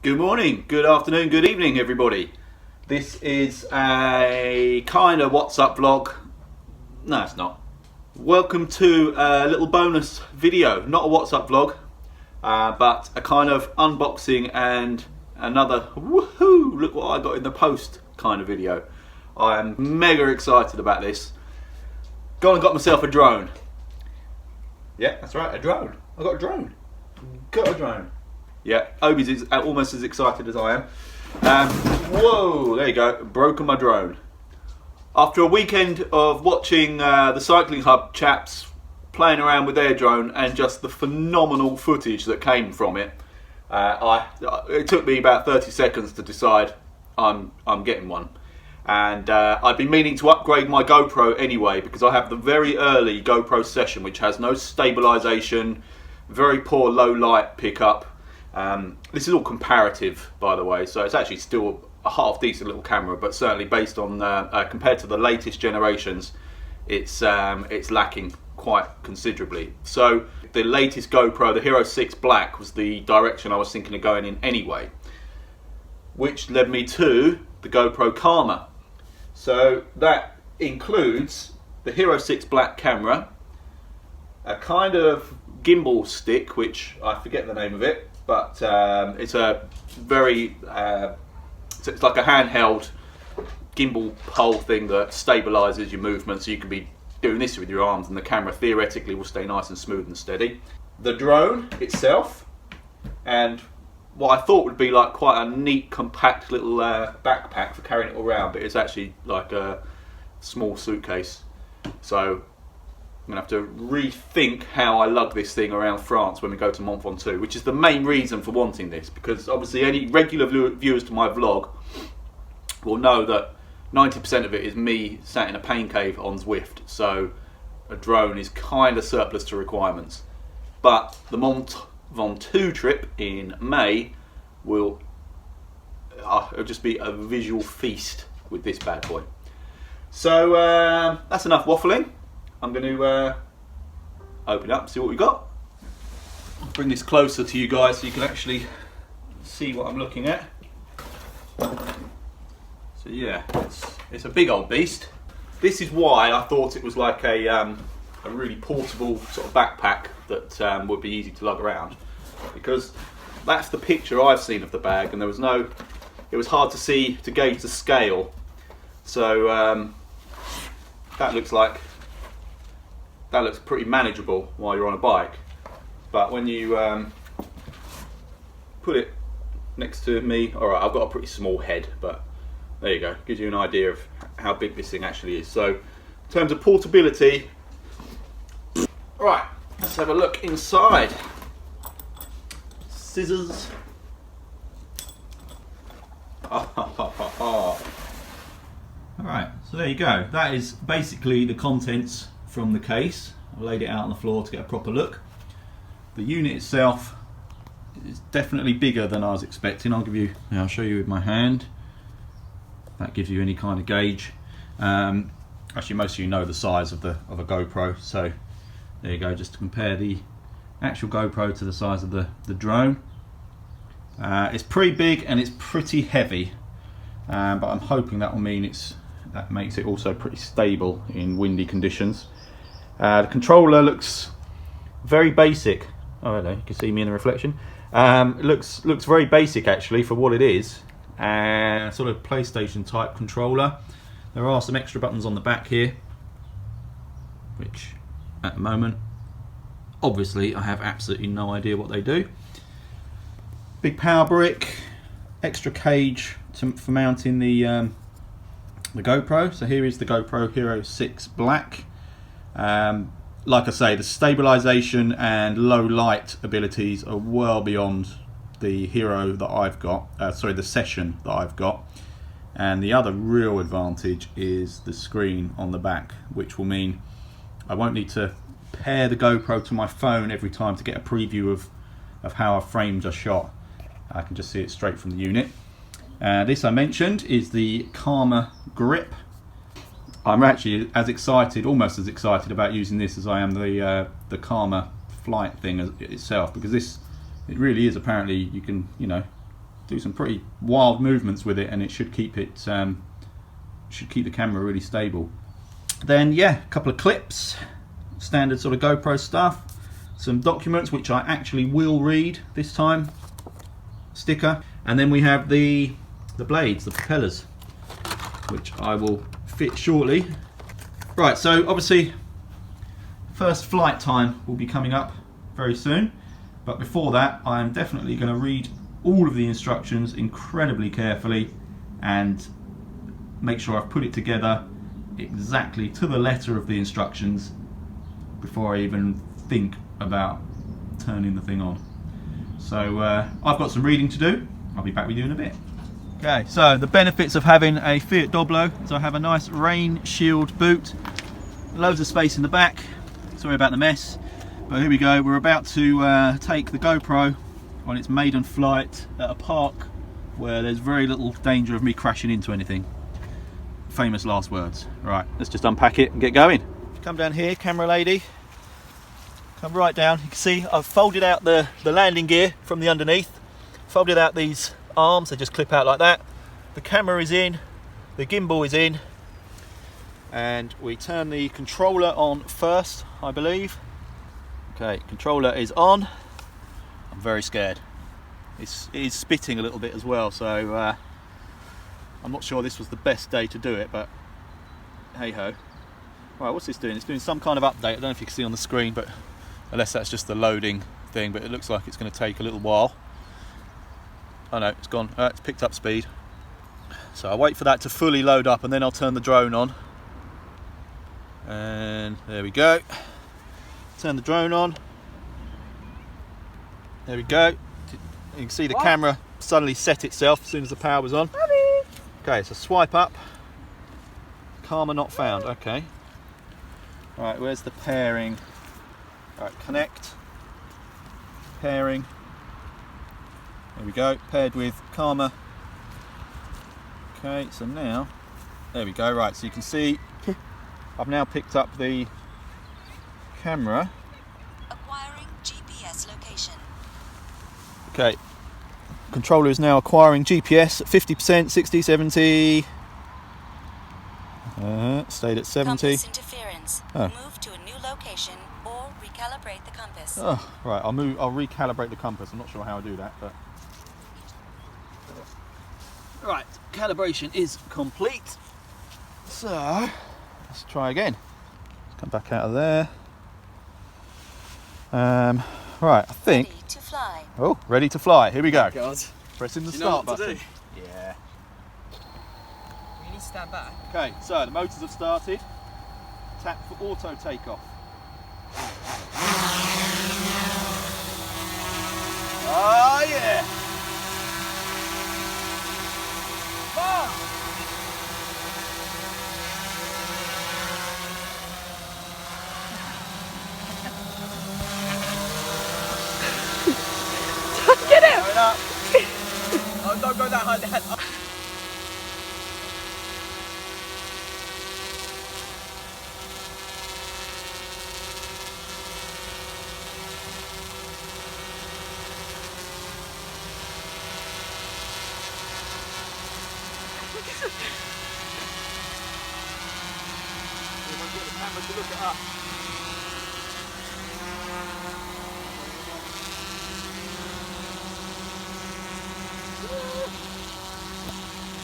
Good morning, good afternoon, good evening everybody. This is a kind of WhatsApp vlog. No, it's not. Welcome to a little bonus video. Not a WhatsApp vlog, but a kind of unboxing and another woohoo, look what I got in the post kind of video. I am mega excited about this. Gone and got myself a drone. Yeah, that's right, a drone. I got a drone. Got a drone. Yeah, Obi's almost as excited as I am. Whoa, there you go, broken my drone. After a weekend of watching the Cycling Hub chaps playing around with their drone and just the phenomenal footage that came from it, it took me about 30 seconds to decide I'm getting one. And I've been meaning to upgrade my GoPro anyway, because I have the very early GoPro Session, which has no stabilization, very poor low light pickup. This is all comparative, by the way, so it's actually still a half decent little camera, but certainly based on compared to the latest generations, it's lacking quite considerably. So the latest GoPro, the Hero 6 Black, was the direction I was thinking of going in anyway, which led me to the GoPro Karma. So that includes the Hero 6 Black camera, a kind of gimbal stick, which I forget the name of it, but it's a very it's like a handheld gimbal pole thing that stabilizes your movement, so you can be doing this with your arms and the camera theoretically will stay nice and smooth and steady. The drone itself, and what I thought would be like quite a neat compact little backpack for carrying it all around, but it's actually like a small suitcase, so I'm going to have to rethink how I lug this thing around France when we go to Mont Ventoux, which is the main reason for wanting this, because obviously any regular viewers to my vlog will know that 90% of it is me sat in a pain cave on Zwift, so a drone is kind of surplus to requirements. But the Mont Ventoux trip in May will it'll just be a visual feast with this bad boy. So that's enough waffling. I'm going to open it up, see what we got. Bring this closer to you guys so you can actually see what I'm looking at. So yeah, it's a big old beast. This is why I thought it was like a really portable sort of backpack that would be easy to lug around, because that's the picture I've seen of the bag, and it was hard to gauge the scale. So that looks pretty manageable while you're on a bike, but when you put it next to me, alright, I've got a pretty small head, but there you go, gives you an idea of how big this thing actually is. So in terms of portability, right, let's have a look inside. Scissors. Alright, so there you go, that is basically the contents from the case. I laid it out on the floor to get a proper look. The unit itself is definitely bigger than I was expecting. I'll show you with my hand. That gives you any kind of gauge. Actually, most of you know the size of a GoPro, so there you go, just to compare the actual GoPro to the size of the drone. It's pretty big and it's pretty heavy, but I'm hoping that will mean that makes it also pretty stable in windy conditions. The controller looks very basic. Oh hello, you can see me in the reflection. It looks very basic actually for what it is. Sort of PlayStation type controller. There are some extra buttons on the back here, which at the moment, obviously, I have absolutely no idea what they do. Big power brick, extra cage for mounting the GoPro. So here is the GoPro Hero 6 Black. Like I say, the stabilization and low light abilities are well beyond the Hero that I've got, the Session that I've got. And the other real advantage is the screen on the back, which will mean I won't need to pair the GoPro to my phone every time to get a preview of how our frames are shot. I can just see it straight from the unit. This I mentioned is the Karma grip. I'm actually almost as excited about using this as I am the Karma flight thing itself, because it really is, apparently you can do some pretty wild movements with it, and it should keep it should keep the camera really stable. Then yeah, a couple of clips, standard sort of GoPro stuff, some documents which I actually will read this time, sticker, and then we have the blades, the propellers, which I will fit shortly. Right, so obviously first flight time will be coming up very soon, but before that I am definitely going to read all of the instructions incredibly carefully and make sure I've put it together exactly to the letter of the instructions before I even think about turning the thing on. So I've got some reading to do. I'll be back with you in a bit. Okay, so the benefits of having a Fiat Doblo is I have a nice rain shield boot, loads of space in the back. Sorry about the mess, but here we go. We're about to take the GoPro on its maiden flight at a park where there's very little danger of me crashing into anything. Famous last words. Right, let's just unpack it and get going. Come down here, camera lady. Come right down. You can see I've folded out the landing gear from the underneath. Folded out these arms, they just clip out like that. The camera is in, the gimbal is in, and we turn the controller on first, I believe. Okay, controller is on. I'm very scared. It is spitting a little bit as well, so I'm not sure this was the best day to do it, but hey ho. Right, what's this doing? It's doing some kind of update. I don't know if you can see on the screen, but unless that's just the loading thing, but it looks like it's going to take a little while. Oh no, it's gone. It's picked up speed. So I'll wait for that to fully load up and then I'll turn the drone on. And there we go. Turn the drone on. There we go. You can see the camera suddenly set itself as soon as the power was on. Okay, so swipe up. Karma not found. Okay. Right, where's the pairing? Right, connect. Pairing. There we go, paired with Karma. Okay, so now, there we go, right, so you can see I've now picked up the camera. Acquiring GPS location. Okay, controller is now acquiring GPS at 50%, 60, 70. Stayed at 70. Compass interference. Move to a new location or recalibrate the compass. Oh, right, I'll recalibrate the compass. I'm not sure how I do that, but right, calibration is complete. So let's try again. Let's come back out of there. Right, I think. Ready to fly. Oh, ready to fly. Here we go. God. Pressing the Do you know start what to button. do? Yeah. You need to stand back. Okay, so the motors have started. Tap for auto takeoff. Oh yeah. Get it! Going up. Oh, don't go that high. That. If I get the camera to look at us.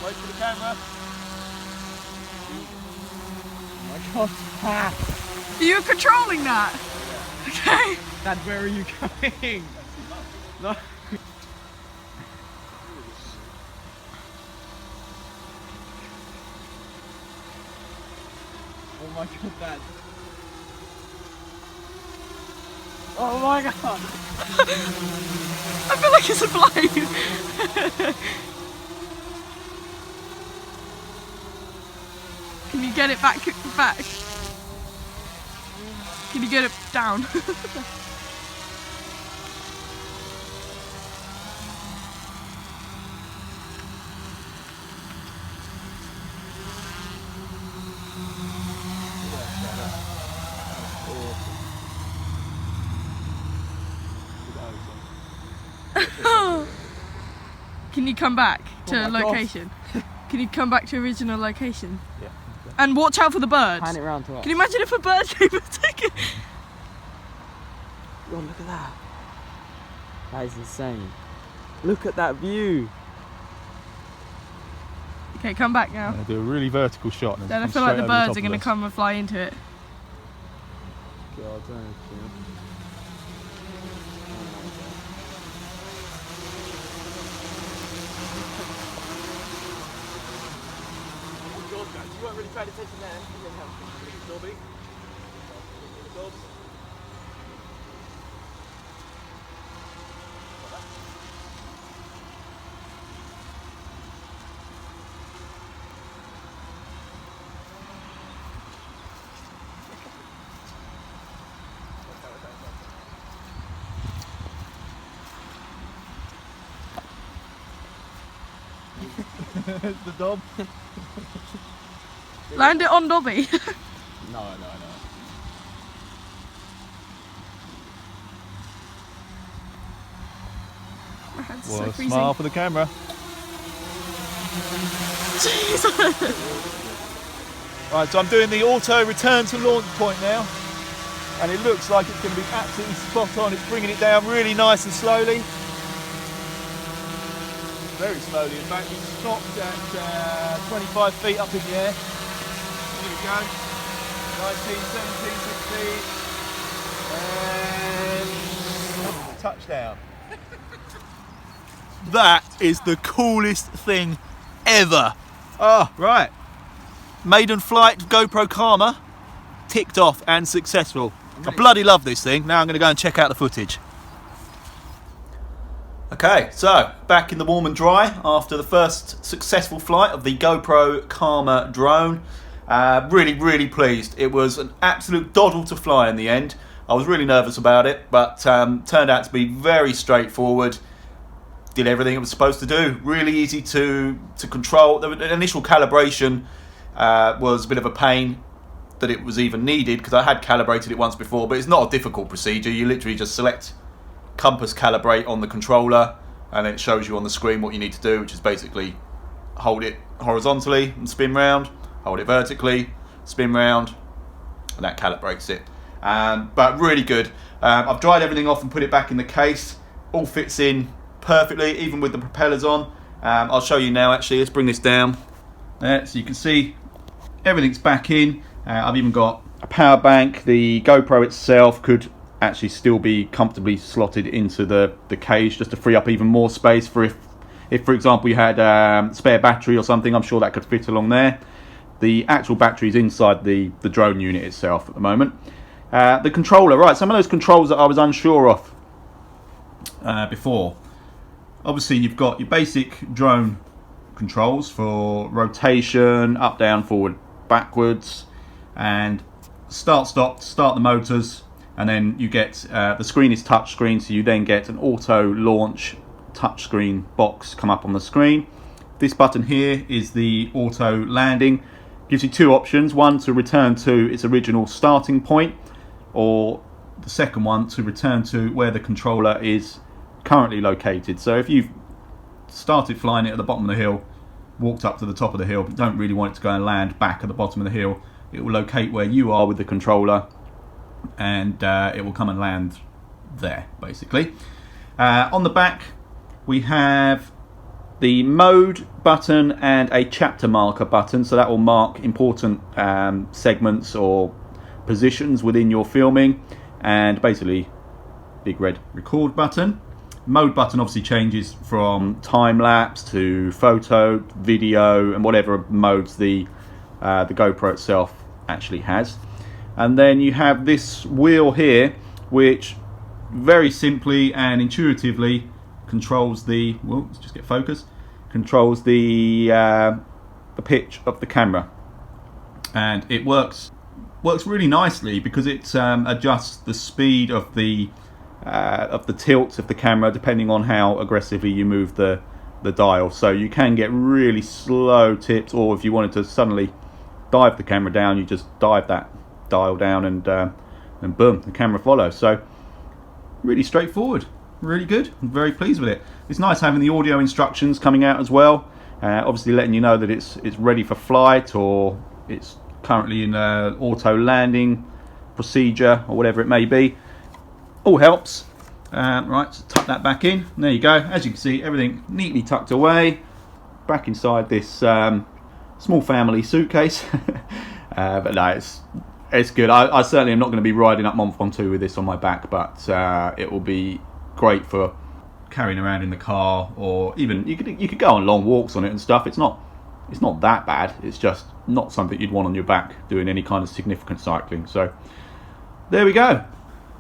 Wait for the camera. Oh my God. Ah. Are you controlling that? Okay. Dad, where are you going? No. Oh my God, Dad. Oh my God. I feel like it's a plane. Can you get it back? Can you get it down? Can you come back to Oh my God. location? Can you come back to original location? Yeah. And watch out for the birds. Pan it round to us. Can you imagine if a bird came and took it? Oh, look at that. That is insane. Look at that view. Okay, come back now. I'm gonna do a really vertical shot. And Then I come feel like straight the over birds top are of going to us. come and fly into it. God, you weren't really paying attention there. You didn't help. Dobby. The dob. Land it on Dobby. No. My hand's Well, so freezing. smile for the camera. Right, so I'm doing the auto return to launch point now, and it looks like it's going to be absolutely spot on. It's bringing it down really nice and slowly. Very slowly, in fact. We stopped at 25 feet up in the air. Here we go. 19, 17, 16, and touchdown. That is the coolest thing ever. Oh, right. Maiden flight GoPro Karma ticked off and successful. I bloody love this thing. Now I'm going to go and check out the footage. Okay, so back in the warm and dry after the first successful flight of the GoPro Karma drone. Really pleased. It was an absolute doddle to fly in the end. I was really nervous about it, but turned out to be very straightforward. Did everything it was supposed to do. Really easy to control. The initial calibration was a bit of a pain that it was even needed, because I had calibrated it once before, but it's not a difficult procedure. You literally just select compass calibrate on the controller, and it shows you on the screen what you need to do, which is basically hold it horizontally and spin round, hold it vertically, spin round, and that calibrates it. But really good. I've dried everything off and put it back in the case. All fits in perfectly, even with the propellers on. I'll show you now actually. Let's bring this down there so you can see everything's back in. I've even got a power bank. The GoPro itself could actually still be comfortably slotted into the cage, just to free up even more space for if for example you had spare battery or something. I'm sure that could fit along there. The actual battery is inside the drone unit itself at the moment. The controller, right, some of those controls that I was unsure of before. Obviously you've got your basic drone controls for rotation, up, down, forward, backwards, and start, stop, start the motors, and then you get the screen is touch screen, so you then get an auto launch touch screen box come up on the screen. This button here is the auto landing. Gives you two options: one to return to its original starting point, or the second one to return to where the controller is currently located. So if you've started flying it at the bottom of the hill, walked up to the top of the hill, but don't really want it to go and land back at the bottom of the hill, it will locate where you are with the controller, and it will come and land there basically. On the back we have the mode button and a chapter marker button, so that will mark important segments or positions within your filming, and basically big red record button. Mode button obviously changes from time lapse to photo, video, and whatever modes the GoPro itself actually has. And then you have this wheel here, which very simply and intuitively controls the, well, let's just get focus, controls the pitch of the camera, and it works really nicely because it adjusts the speed of the tilt of the camera depending on how aggressively you move the dial. So you can get really slow tips, or if you wanted to suddenly dive the camera down, you just dive that dial down, and boom, the camera follows. So really straightforward, really good. I'm very pleased with it. It's nice having the audio instructions coming out as well. Obviously letting you know that it's ready for flight, or it's currently in auto landing procedure, or whatever it may be. All helps. Right, so tuck that back in. There you go. As you can see, everything neatly tucked away back inside this small family suitcase. But no, it's good. I certainly am not going to be riding up Mont Ventoux with this on my back, but it will be great for carrying around in the car, or even you could go on long walks on it and stuff. It's not that bad. It's just not something you'd want on your back doing any kind of significant cycling. So there we go.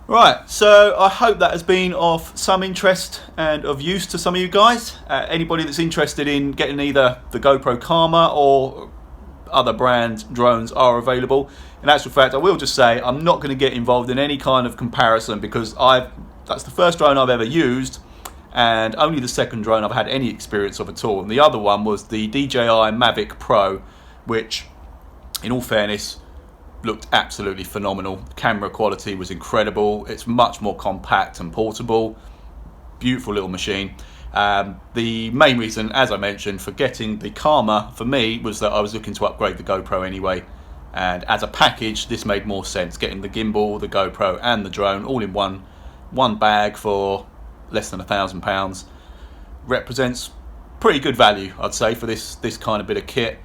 Right, so I hope that has been of some interest and of use to some of you guys. Anybody that's interested in getting either the GoPro Karma or other brand drones are available. In actual fact, I will just say I'm not going to get involved in any kind of comparison, because that's the first drone I've ever used, and only the second drone I've had any experience of at all. And the other one was the DJI Mavic Pro, which, in all fairness, looked absolutely phenomenal. Camera quality was incredible. It's much more compact and portable. Beautiful little machine. The main reason, as I mentioned, for getting the Karma for me was that I was looking to upgrade the GoPro anyway, and as a package this made more sense. Getting the gimbal, the GoPro and the drone all in one bag for less than £1,000 represents pretty good value, I'd say, for this kind of bit of kit.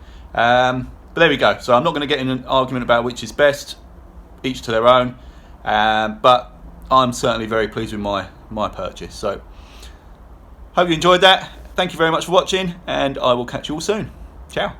But there we go. So I'm not going to get in an argument about which is best, each to their own, but I'm certainly very pleased with my purchase. So hope you enjoyed that. Thank you very much for watching, and I will catch you all soon. Ciao.